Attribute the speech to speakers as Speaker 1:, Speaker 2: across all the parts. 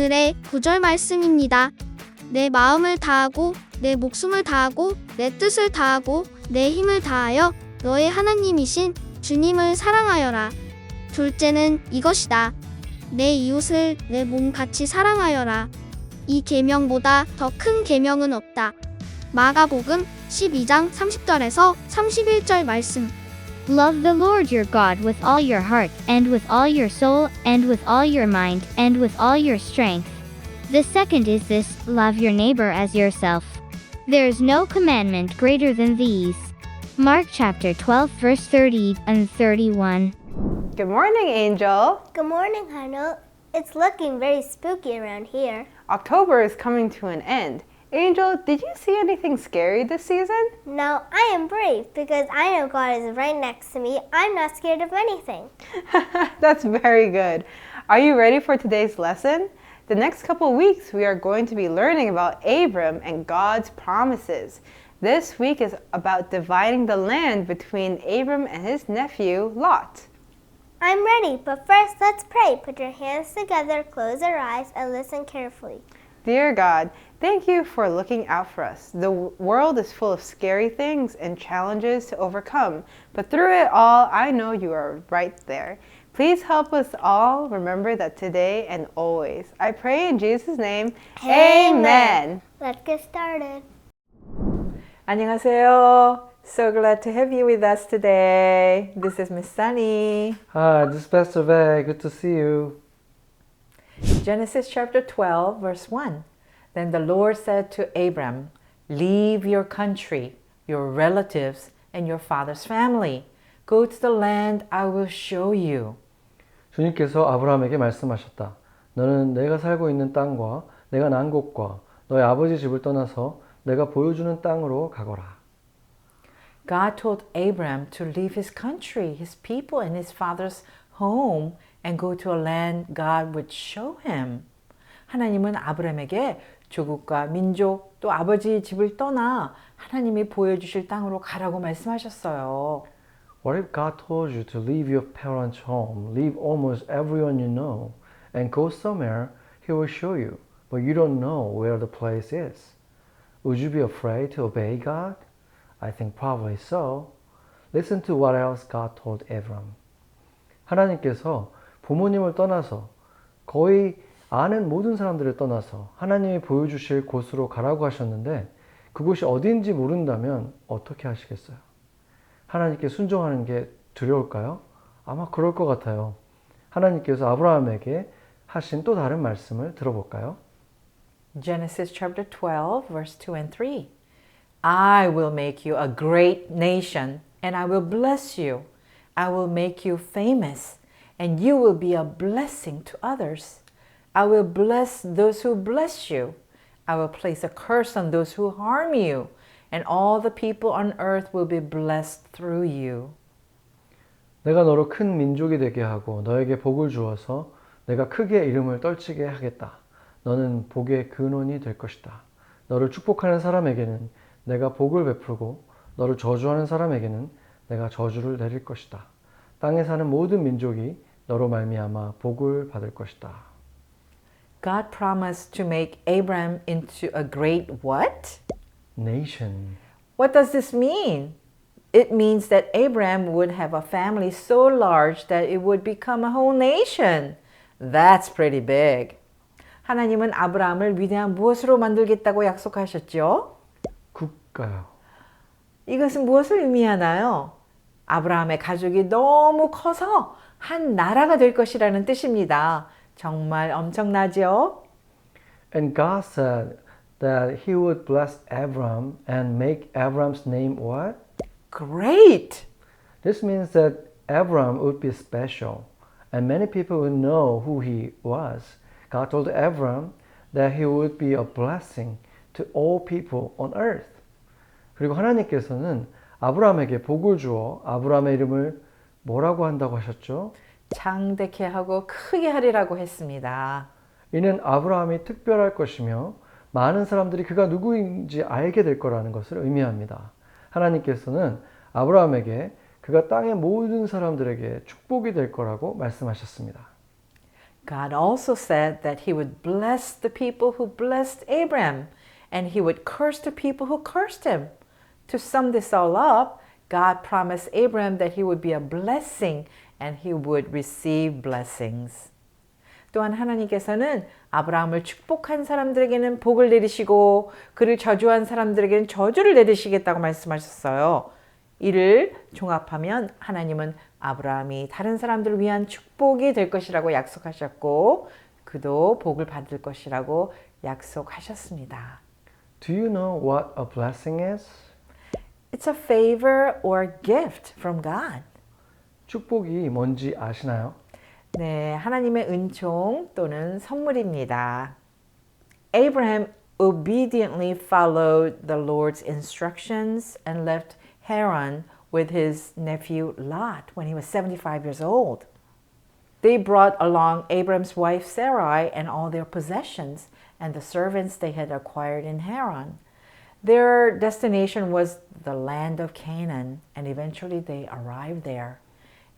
Speaker 1: 오늘의 구절 말씀입니다. 내 마음을 다하고 내 목숨을 다하고 내 뜻을 다하고 내 힘을 다하여 너의 하나님이신 주님을 사랑하여라. 둘째는 이것이다. 내 이웃을 내 몸같이 사랑하여라. 이 계명보다 더 큰 계명은 없다. 마가복음 12장 30절에서 31절 말씀.
Speaker 2: Love the Lord your God with all your heart, and with all your soul, and with all your mind, and with all your strength. The second is this, love your neighbor as yourself. There is no commandment greater than these. Mark chapter 12 verse 30 and 31.
Speaker 3: Good morning, Angel.
Speaker 4: Good morning, Hano. It's looking very spooky around here.
Speaker 3: October is coming to an end. Angel, did you see anything scary this season?
Speaker 4: No, I am brave because I know God is right next to me. I'm not scared of anything.
Speaker 3: That's very good. Are you ready for today's lesson? The next couple weeks, we are going to be learning about Abram and God's promises. This week is about dividing the land between Abram and his nephew, Lot.
Speaker 4: I'm ready, but first let's pray. Put your hands together, close your eyes, and listen carefully.
Speaker 3: Dear God, thank you for looking out for us. The world is full of scary things and challenges to overcome, but through it all, I know you are right there. Please help us all remember that today and always. I pray in Jesus' name, Amen.
Speaker 4: Let's get started.
Speaker 5: 안녕하세요. So glad to have you with us today. This is Miss Sunny.
Speaker 6: Hi, this is Pastor Vay. Good to see you.
Speaker 5: Genesis chapter 12, verse 1. Then the Lord said to Abram, leave your country, your relatives, and your father's family. Go to the land I will show you.
Speaker 6: 주님께서 아브라함에게 말씀하셨다. 너는 내가 살고 있는 땅과 내가 난 곳과 너의 아버지 집을 떠나서 내가 보여주는 땅으로 가거라.
Speaker 5: God told Abram to leave his country, his people, and his father's home and go to a land God would show him. 하나님은 아브람에게 조국과 민족 또 아버지 집을 떠나 하나님이 보여주실 땅으로 가라고 말씀하셨어요.
Speaker 6: What if God told you to leave your parents' home, leave almost everyone you know, and go somewhere He will show you, but you don't know where the place is? Would you be afraid to obey God? I think probably so. Listen to what else God told Abram. 하나님께서 부모님을 떠나서 거의 아는 모든 사람들을 떠나서 하나님이 보여주실 곳으로 가라고 하셨는데 그곳이 어딘지 모른다면 어떻게 하시겠어요? 하나님께 순종하는 게 두려울까요? 아마 그럴 것 같아요. 하나님께서 아브라함에게 하신 또 다른 말씀을 들어볼까요?
Speaker 5: Genesis chapter 12, verse 2 and 3. I will make you a great nation, and I will bless you. I will make you famous, and you will be a blessing to others. I will bless those who bless you. I will place a curse on those who harm you, and all the people on earth will be blessed through you.
Speaker 6: 내가 너로 큰 민족이 되게 하고 너에게 복을 주어서 내가 크게 이름을 떨치게 하겠다. 너는 복의 근원이 될 것이다. 너를 축복하는 사람에게는 내가 복을 베풀고 너를 저주하는 사람에게는 내가 저주를 내릴 것이다. 땅에 사는 모든 민족이 너로 말미암아 복을 받을 것이다.
Speaker 5: God promised to make Abram into a great what?
Speaker 6: Nation.
Speaker 5: What does this mean? It means that Abram would have a family so large that it would become a whole nation. That's pretty big. 하나님은 아브라함을 위대한 무엇으로 만들겠다고 약속하셨죠?
Speaker 6: 국가요.
Speaker 5: 이것은 무엇을 의미하나요? 아브라함의 가족이 너무 커서 한 나라가 될 것이라는 뜻입니다. 정말 엄청나죠?
Speaker 6: And God said that He would bless Abram and make Abram's name what?
Speaker 5: Great!
Speaker 6: This means that Abram would be special, and many people would know who he was. God told Abram that he would be a blessing to all people on earth. 그리고 하나님께서는 아브라함에게 복을 주어 아브라함의 이름을 뭐라고 한다고 하셨죠?
Speaker 5: 장대케 하고 크게 하리라고 했습니다.
Speaker 6: 이는 아브라함이 특별할 것이며 많은 사람들이 그가 누구인지 알게 될 거라는 것을 의미합니다. 하나님께서는 아브라함에게 그가 땅의 모든 사람들에게 축복이 될 거라고 말씀하셨습니다.
Speaker 5: God also said that he would bless the people who blessed Abraham, and he would curse the people who cursed him. To sum this all up, God promised Abraham that he would be a blessing and he would receive blessings. 또한 하나님께서는 아브라함을 축복한 사람들에게는 복을 내리시고 그를 저주한 사람들에게는 저주를 내리시겠다고 말씀하셨어요. 이를 종합하면 하나님은 아브라함이 다른 사람들을 위한 축복이 될 것이라고 약속하셨고 그도 복을 받을 것이라고 약속하셨습니다.
Speaker 6: Do you know what a blessing is?
Speaker 5: It's a favor or gift from God.
Speaker 6: 축복이 뭔지 아시나요?
Speaker 5: 네, 하나님의 은총 또는 선물입니다. Abraham obediently followed the Lord's instructions and left Haran with his nephew Lot when he was 75 years old. They brought along Abraham's wife Sarai and all their possessions and the servants they had acquired in Haran. Their destination was the land of Canaan, and eventually they arrived there.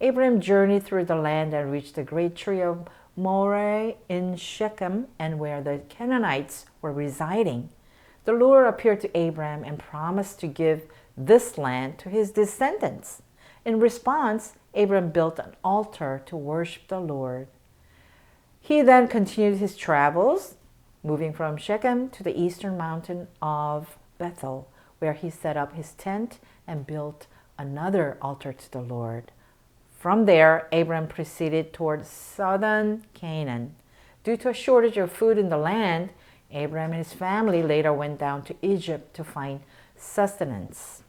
Speaker 5: Abraham journeyed through the land and reached the great tree of Moreh in Shechem, and where the Canaanites were residing. The Lord appeared to Abraham and promised to give this land to his descendants. In response, Abraham built an altar to worship the Lord. He then continued his travels, moving from Shechem to the eastern mountain of Bethel, where he set up his tent and built another altar to the Lord. From there, Abraham proceeded toward southern Canaan. Due to a shortage of food in the land, Abraham and his family later went down to Egypt to find sustenance.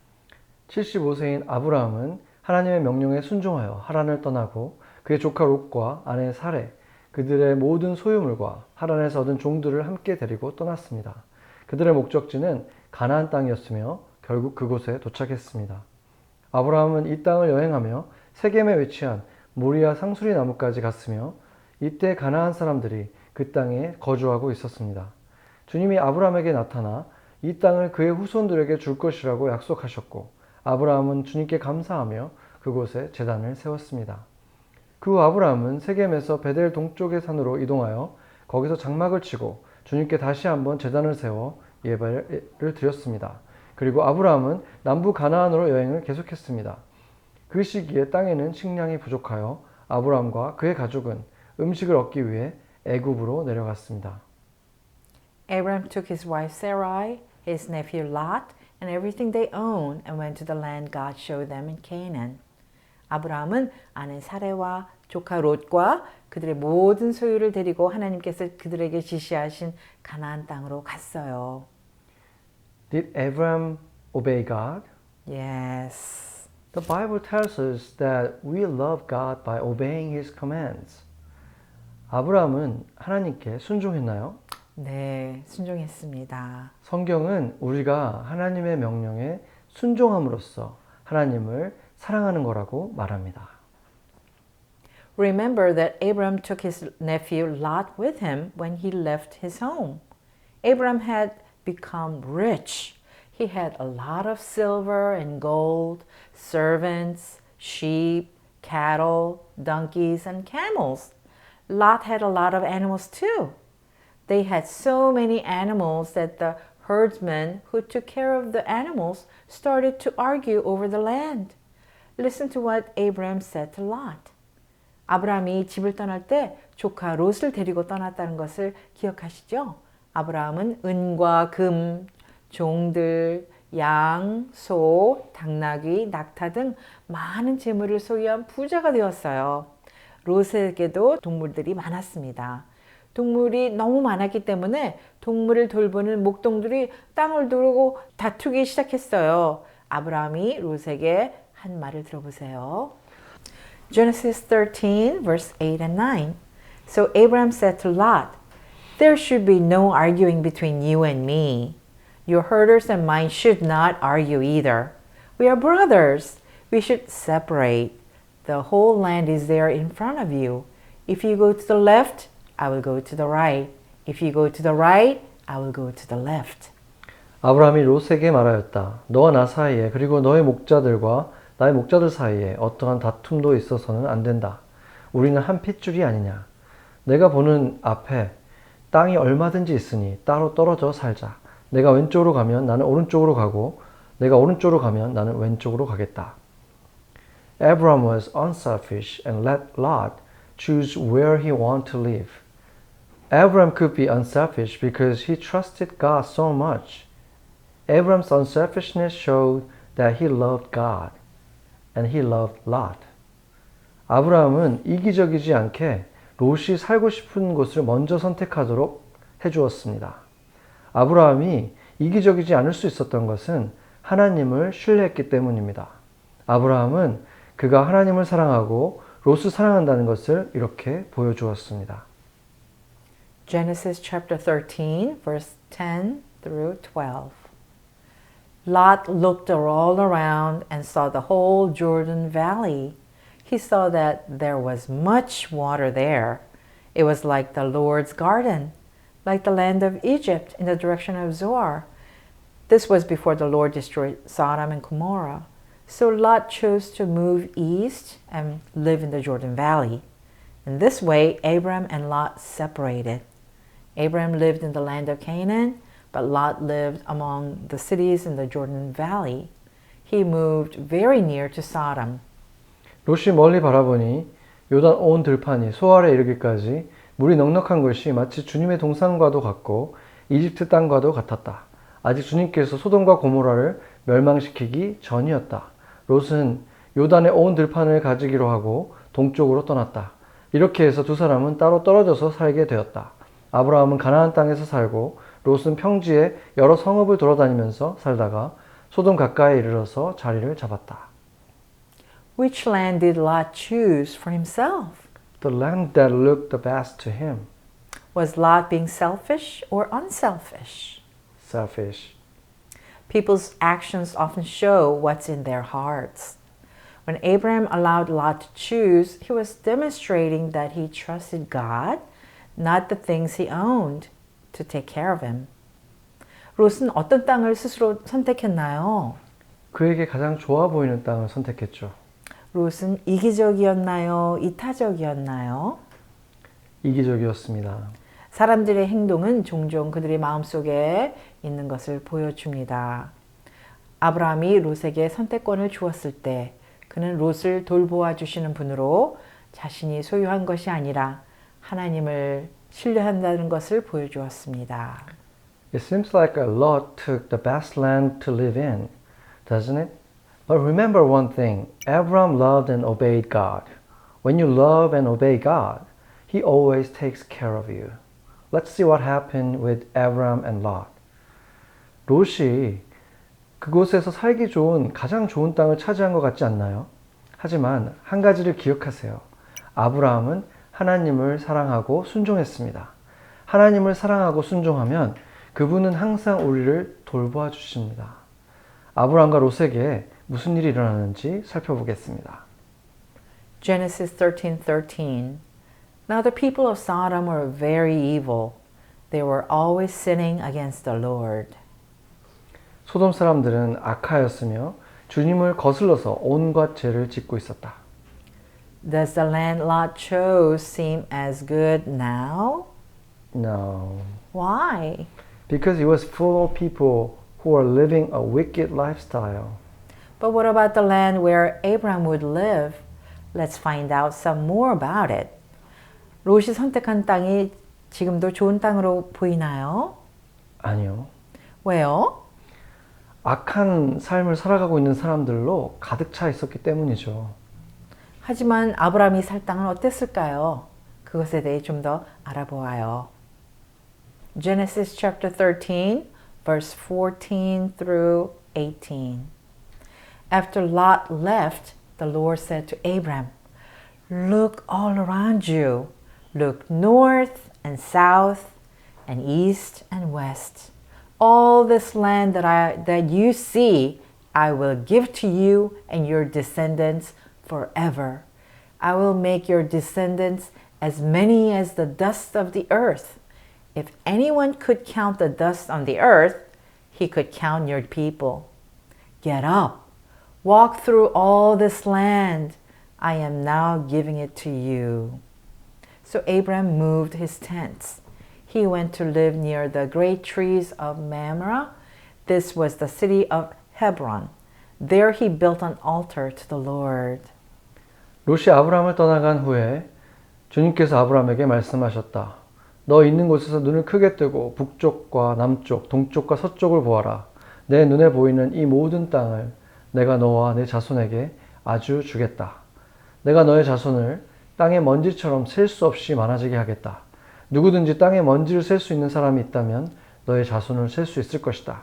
Speaker 6: 75세인 아브라함은 하나님의 명령에 순종하여 하란을 떠나고 그의 조카 롯과 아내 사레, 그들의 모든 소유물과 하란에서 얻은 종들을 함께 데리고 떠났습니다. 그들의 목적지는 가나안 땅이었으며 결국 그곳에 도착했습니다. 아브라함은 이 땅을 여행하며 세겜에 위치한 모리아 상수리 나무까지 갔으며 이때 가나안 사람들이 그 땅에 거주하고 있었습니다. 주님이 아브라함에게 나타나 이 땅을 그의 후손들에게 줄 것이라고 약속하셨고 아브라함은 주님께 감사하며 그곳에 제단을 세웠습니다. 그 후 아브라함은 세겜에서 베델 동쪽의 산으로 이동하여 거기서 장막을 치고 주님께 다시 한번 제단을 세워 예배를 드렸습니다. 그리고 아브라함은 남부 가나안으로 여행을 계속했습니다. 그 시기에 땅에는 식량이 부족하여 아브라함과 그의 가족은 음식을 얻기 위해 애굽으로 내려갔습니다.
Speaker 5: Abraham took his wife Sarai, his nephew Lot, and everything they owned and went to the land God showed them in Canaan. 아브라함은 아내 사레와 조카 롯과 그들의 모든 소유를 데리고 하나님께서 그들에게 지시하신 가나안 땅으로 갔어요.
Speaker 6: Did Abraham obey God?
Speaker 5: Yes.
Speaker 6: The Bible tells us that we love God by obeying His commands. 아브라함은 하나님께 순종했나요?
Speaker 5: 네, 순종했습니다.
Speaker 6: 성경은 우리가 하나님의 명령에 순종함으로써 하나님을 사랑하는 거라고 말합니다.
Speaker 5: Remember that Abraham took his nephew Lot with him when he left his home. Abraham had become rich. He had a lot of silver and gold, servants, sheep, cattle, donkeys, and camels. Lot had a lot of animals too. They had so many animals that the herdsmen who took care of the animals started to argue over the land. Listen to what Abraham said to Lot. 아브라함이 집을 떠날 때 조카 롯을 데리고 떠났다는 것을 기억하시죠? 아브라함은 은과 금, 종들, 양, 소, 당나귀, 낙타 등 많은 재물을 소유한 부자가 되었어요. 롯에게도 동물들이 많았습니다. 동물이 너무 많았기 때문에 동물을 돌보는 목동들이 땅을 두르고 다투기 시작했어요. 아브라함이 롯에게 한 말을 들어보세요. Genesis 13, verse 8 and 9. So Abraham said to Lot, "There should be no arguing between you and me. Your herders and mine should not argue either. We are brothers. We should separate. The whole land is there in front of you. If you go to the left, I will go to the right. If you go to the right, I will go to the left."
Speaker 6: 아브라함이 롯에게 말하였다. 너와 나 사이에 그리고 너의 목자들과 나의 목자들 사이에 어떠한 다툼도 있어서는 안 된다. 우리는 한 핏줄이 아니냐. 내가 보는 앞에 땅이 얼마든지 있으니 따로 떨어져 살자. 내가 왼쪽으로 가면 나는 오른쪽으로 가고 내가 오른쪽으로 가면 나는 왼쪽으로 가겠다. Abram was unselfish and let Lot choose where he wanted to live. Abram could be unselfish because he trusted God so much. Abram's unselfishness showed that he loved God and he loved Lot. 아브라함은 이기적이지 않게 롯이 살고 싶은 곳을 먼저 선택하도록 해주었습니다. 아브라함이 이기적이지 않을 수 있었던 것은 하나님을 신뢰했기 때문입니다. 아브라함은 그가 하나님을 사랑하고 롯을 사랑한다는 것을 이렇게 보여주었습니다.
Speaker 5: Genesis chapter 13, verse 10 through 12. Lot looked all around and saw the whole Jordan Valley. He saw that there was much water there. It was like the Lord's garden, like the land of Egypt in the direction of Zoar. This was before the Lord destroyed Sodom and Gomorrah. So Lot chose to move east and live in the Jordan Valley. In this way, Abram and Lot separated. Abram lived in the land of Canaan, but Lot lived among the cities in the Jordan Valley. He moved very near to Sodom.
Speaker 6: 롯이 멀리 바라보니 요단 온 들판이 소알에 이르기까지 물이 넉넉한 것이 마치 주님의 동산과도 같고 이집트 땅과도 같았다. 아직 주님께서 소돔과 고모라를 멸망시키기 전이었다. 롯은 요단의 온 들판을 가지기로 하고 동쪽으로 떠났다. 이렇게 해서 두 사람은 따로 떨어져서 살게 되었다. 아브라함은 가나안 땅에서 살고 롯은 평지에 여러 성읍을 돌아다니면서 살다가 소돔 가까이에 이르러서 자리를 잡았다.
Speaker 5: Which land did Lot choose for himself?
Speaker 6: The land that looked the best to him.
Speaker 5: Was Lot being selfish or unselfish?
Speaker 6: Selfish.
Speaker 5: People's actions often show what's in their hearts. When Abraham allowed Lot to choose, he was demonstrating that he trusted God, not the things he owned, to take care of him. 롯은 어떤 땅을 스스로 선택했나요?
Speaker 6: 그에게 가장 좋아 보이는 땅을 선택했죠.
Speaker 5: 롯은 이기적이었나요? 이타적이었나요?
Speaker 6: 이기적이었습니다.
Speaker 5: 사람들의 행동은 종종 그들의 마음속에 있는 것을 보여줍니다. 아브라함이 롯에게 선택권을 주었을 때 그는 롯을 돌보아 주시는 분으로 자신이 소유한 것이 아니라 하나님을 신뢰한다는 것을 보여주었습니다.
Speaker 6: It seems like Lot took the best land to live in, doesn't it? But remember one thing, Abraham loved and obeyed God. When you love and obey God, He always takes care of you. Let's see what happened with Abraham and Lot. 롯이 그곳에서 살기 좋은 가장 좋은 땅을 차지한 것 같지 않나요? 하지만 한 가지를 기억하세요. 아브라함은 하나님을 사랑하고 순종했습니다. 하나님을 사랑하고 순종하면 그분은 항상 우리를 돌보아 주십니다. 아브라함과 롯에게 무슨 일이 일어나는지 살펴보겠습니다.
Speaker 5: Genesis 13:13. Now the people of Sodom were very evil. They were always sinning against the Lord.
Speaker 6: 소돔 사람들은 악하였으며 주님을 거슬러서 온갖 죄를 짓고 있었다.
Speaker 5: Does the land Lot chose seem as good now?
Speaker 6: No.
Speaker 5: Why?
Speaker 6: Because it was full of people who were living a wicked lifestyle.
Speaker 5: But what about the land where Abraham would live? Let's find out some more about it. 롯이 선택한 땅이 지금도 좋은 땅으로 보이나요?
Speaker 6: 아니요.
Speaker 5: 왜요?
Speaker 6: 악한 삶을 살아가고 있는 사람들로 가득 차 있었기 때문이죠.
Speaker 5: 하지만 아브라함이 살 땅은 어땠을까요? 그것에 대해 좀 더 알아보아요. Genesis chapter 13, verse 14 through 18. After Lot left, the Lord said to Abram, "Look all around you. Look north and south and east and west. All this land that you see, I will give to you and your descendants forever. I will make your descendants as many as the dust of the earth. If anyone could count the dust on the earth, he could count your people. Get up, walk through all this land. I am now giving it to you." So Abraham moved his tents. He went to live near the great trees of Mamre. This was the city of Hebron. There he built an altar to the Lord.
Speaker 6: 롯이 아브라함을 떠나간 후에 주님께서 아브라함에게 말씀하셨다. 너 있는 곳에서 눈을 크게 뜨고 북쪽과 남쪽, 동쪽과 서쪽을 보아라. 내 눈에 보이는 이 모든 땅을 내가 너와 내 자손에게 아주 주겠다. 내가 너의 자손을 땅의 먼지처럼 셀 수 없이 많아지게 하겠다. 누구든지 땅의 먼지를 셀 수 있는 사람이 있다면 너의 자손을 셀 수 있을 것이다.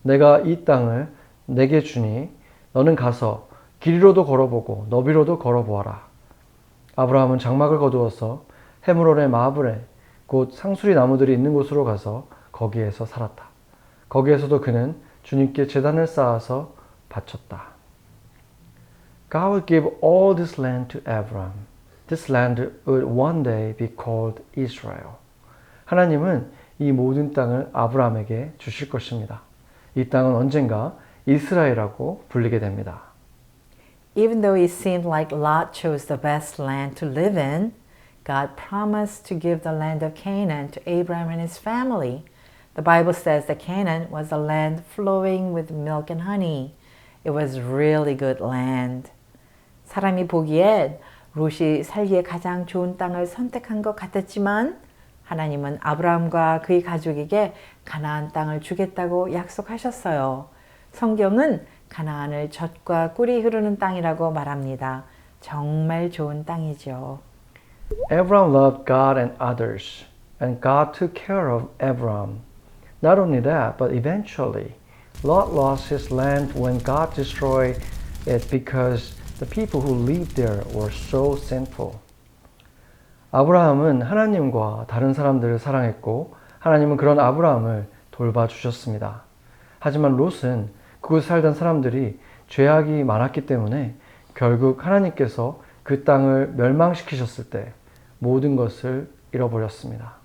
Speaker 6: 내가 이 땅을 내게 주니 너는 가서 길이로도 걸어보고 너비로도 걸어보아라. 아브라함은 장막을 거두어서 헤므론의 마브레 곧 상수리 나무들이 있는 곳으로 가서 거기에서 살았다. 거기에서도 그는 주님께 제단을 쌓아서 바쳤다. God will give all this land to Abraham. This land would one day be called Israel. 하나님은 이 모든 땅을 아브라함에게 주실 것입니다. 이 땅은 언젠가 이스라엘이라고 불리게 됩니다.
Speaker 5: Even though it seemed like Lot chose the best land to live in, God promised to give the land of Canaan to Abraham and his family. The Bible says that Canaan was a land flowing with milk and honey. It was really good land. 사람이 보기에 롯이 살기에 가장 좋은 땅을 선택한 것 같았지만 하나님은 아브라함과 그의 가족에게 가나안 땅을 주겠다고 약속하셨어요. 성경은 가나안을 젖과 꿀이 흐르는 땅이라고 말합니다. 정말 좋은 땅이죠.
Speaker 6: Abraham loved God and others, and God took care of Abraham. Not only that, but eventually, Lot lost his land when God destroyed it because the people who lived there were so sinful. 아브라함은 하나님과 다른 사람들을 사랑했고 하나님은 그런 아브라함을 돌봐주셨습니다. 하지만 롯은 그곳에 살던 사람들이 죄악이 많았기 때문에 결국 하나님께서 그 땅을 멸망시키셨을 때 모든 것을 잃어버렸습니다.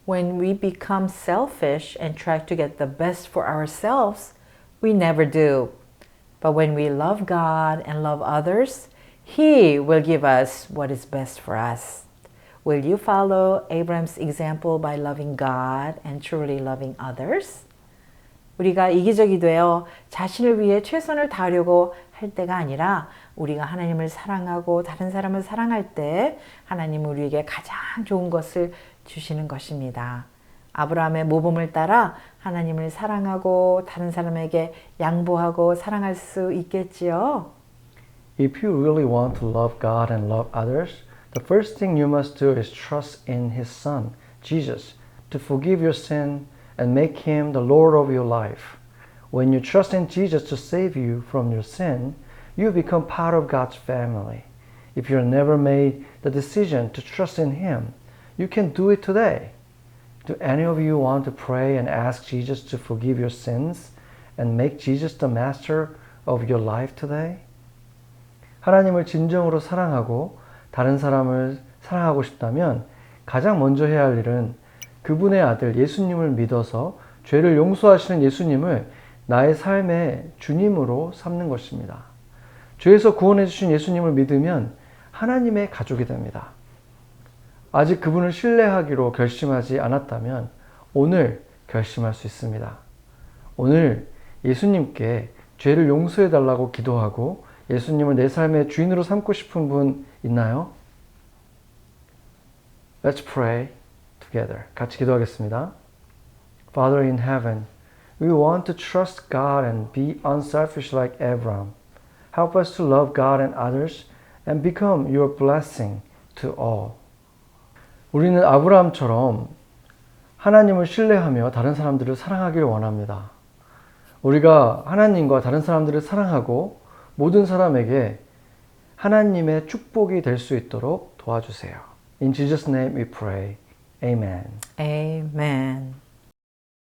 Speaker 5: When we become selfish and try to get the best for ourselves, we never do. But when we love God and love others, He will give us what is best for us. Will you follow Abraham's example by loving God and truly loving others? 우리가 이기적이 되어 자신을 위해 최선을 다하려고 할 때가 아니라 우리가 하나님을 사랑하고 다른 사람을 사랑할 때 하나님은 우리에게 가장 좋은 것을 주시는 것입니다. 아브라함의 모범을 따라 하나님을 사랑하고 다른 사람에게 양보하고 사랑할 수 있겠지요.
Speaker 6: If you really want to love God and love others, the first thing you must do is trust in His Son, Jesus, to forgive your sin and make Him the Lord of your life. When you trust in Jesus to save you from your sin, you become part of God's family. If you have never made the decision to trust in Him, you can do it today. Do any of you want to pray and ask Jesus to forgive your sins and make Jesus the master of your life today? 하나님을 진정으로 사랑하고 다른 사람을 사랑하고 싶다면 가장 먼저 해야 할 일은 그분의 아들 예수님을 믿어서 죄를 용서하시는 예수님을 나의 삶의 주님으로 삼는 것입니다. 죄에서 구원해 주신 예수님을 믿으면 하나님의 가족이 됩니다. 아직 그분을 신뢰하기로 결심하지 않았다면 오늘 결심할 수 있습니다. 오늘 예수님께 죄를 용서해 달라고 기도하고 예수님을 내 삶의 주인으로 삼고 싶은 분 있나요? Let's pray together. 같이 기도하겠습니다. Father in heaven, we want to trust God and be unselfish like Abraham. Help us to love God and others and become your blessing to all. 우리는 아브라함처럼 하나님을 신뢰하며 다른 사람들을 사랑하길 원합니다. 우리가 하나님과 다른 사람들을 사랑하고 모든 사람에게 하나님의 축복이 될 수 있도록 도와주세요. In Jesus' name we pray. Amen.
Speaker 5: Amen.